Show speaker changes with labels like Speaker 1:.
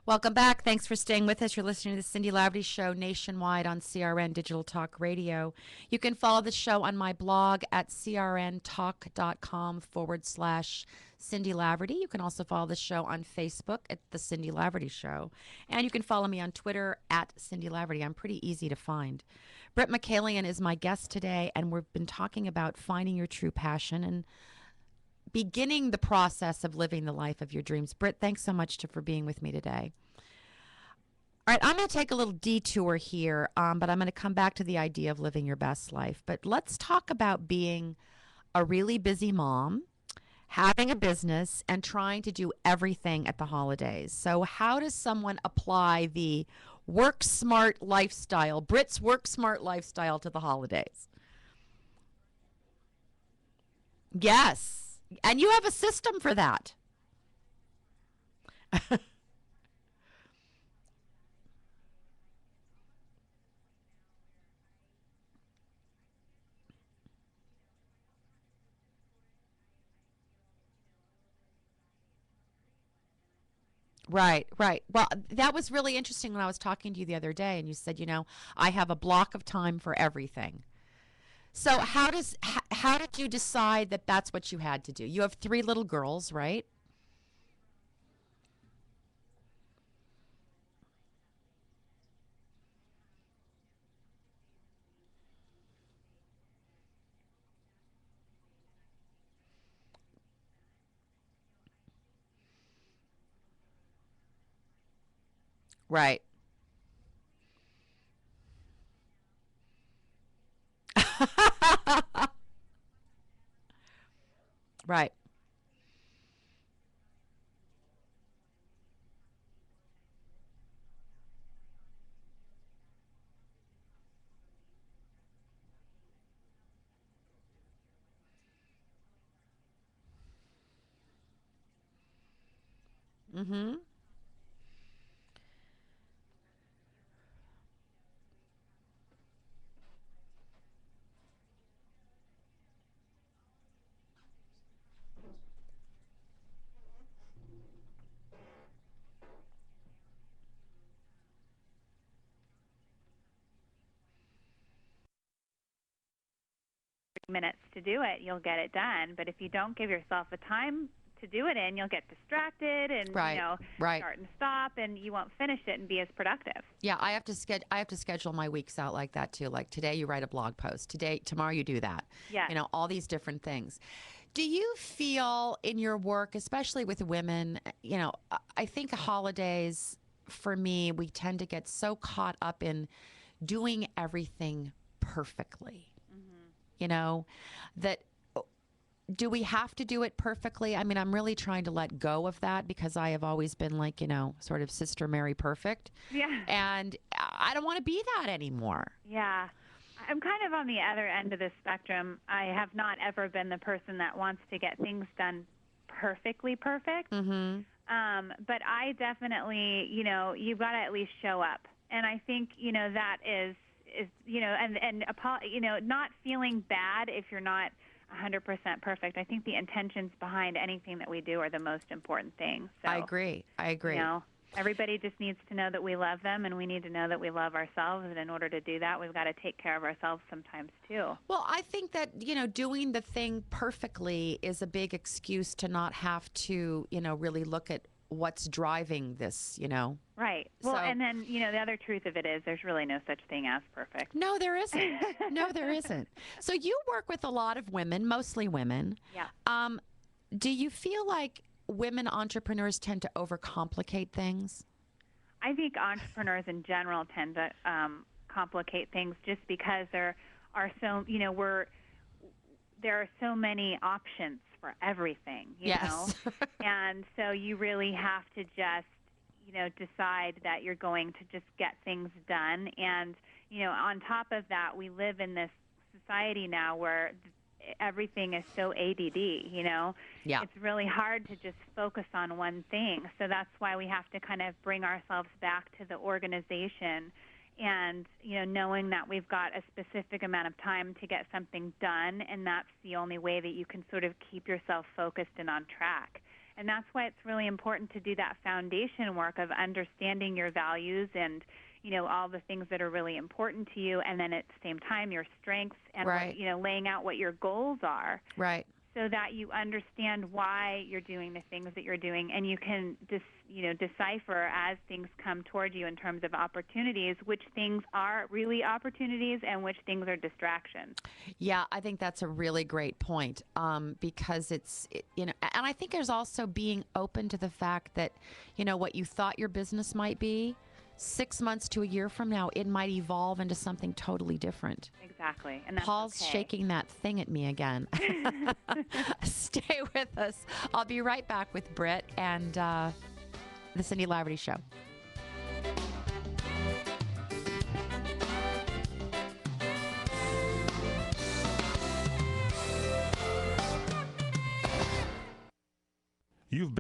Speaker 1: Welcome back. Thanks for staying with us. You're listening to the Cindy Laverty Show nationwide on CRN Digital Talk Radio. You can follow the show on my blog at crntalk.com/. Cindy Laverty. You can also follow the show on Facebook at The Cindy Laverty Show. And you can follow me on Twitter at Cindy Laverty. I'm pretty easy to find. Britt McCallion is my guest today, and we've been talking about finding your true passion and beginning the process of living the life of your dreams. Britt, thanks so much for being with me today. All right, I'm going to take a little detour here, but I'm going to come back to the idea of living your best life. But let's talk about being a really busy mom, having a business, and trying to do everything at the holidays. So how does someone apply the work smart lifestyle, Britt's work smart lifestyle, to the holidays? Yes. And you have a system for that. Right, right. Well, that was really interesting when I was talking to you the other day, and you said, I have a block of time for everything. So how did you decide that that's what you had to do? You have three little girls, right? Right. Right. Mm-hmm.
Speaker 2: Minutes to do it, you'll get it done. But if you don't give yourself a time to do it in, you'll get distracted and
Speaker 1: Right. Right.
Speaker 2: start and stop, and you won't finish it and be as productive.
Speaker 1: Yeah, I have to schedule my weeks out like that too. Like today you write a blog post. Tomorrow you do that.
Speaker 2: Yes.
Speaker 1: All these different things. Do you feel in your work, especially with women, I think holidays for me, we tend to get so caught up in doing everything perfectly. You know, that do we have to do it perfectly? I mean, I'm really trying to let go of that because I have always been like, sort of Sister Mary perfect.
Speaker 2: Yeah.
Speaker 1: And I don't want to be that anymore.
Speaker 2: Yeah. I'm kind of on the other end of the spectrum. I have not ever been the person that wants to get things done perfectly perfect.
Speaker 1: Mm-hmm.
Speaker 2: But I definitely, you've got to at least show up. And I think, that is not feeling bad if you're not 100% perfect. I think the intentions behind anything that we do are the most important things. So,
Speaker 1: I agree.
Speaker 2: Everybody just needs to know that we love them, and we need to know that we love ourselves. And in order to do that, we've got to take care of ourselves sometimes too.
Speaker 1: Well, I think that, doing the thing perfectly is a big excuse to not have to, really look at what's driving this.
Speaker 2: Right. Well,
Speaker 1: So-
Speaker 2: and then, the other truth of it is there's really no such thing as perfect.
Speaker 1: No, there isn't. No, there isn't. So you work with a lot of women, mostly women.
Speaker 2: Yeah.
Speaker 1: Do you feel like women entrepreneurs tend to overcomplicate things?
Speaker 2: I think entrepreneurs in general tend to complicate things just because there are there are so many options for everything, you
Speaker 1: Yes.
Speaker 2: know? And so you really have to just, decide that you're going to just get things done. And, on top of that, we live in this society now where everything is so ADD.
Speaker 1: Yeah.
Speaker 2: It's really hard to just focus on one thing. So that's why we have to kind of bring ourselves back to the organization and, knowing that we've got a specific amount of time to get something done, and that's the only way that you can sort of keep yourself focused and on track. And that's why it's really important to do that foundation work of understanding your values and, all the things that are really important to you, and then at the same time your strengths and
Speaker 1: Right.
Speaker 2: laying out what your goals are,
Speaker 1: Right.
Speaker 2: so that you understand why you're doing the things that you're doing, and you can decipher as things come toward you in terms of opportunities, which things are really opportunities and which things are distractions.
Speaker 1: Yeah, I think that's a really great point, because and I think there's also being open to the fact that, what you thought your business might be, 6 months to a year from now, it might evolve into something totally different.
Speaker 2: Exactly. And that's
Speaker 1: Paul's
Speaker 2: okay.
Speaker 1: shaking that thing at me again. Stay with us. I'll be right back with Britt and the Cindy Laverty Show.
Speaker 3: You've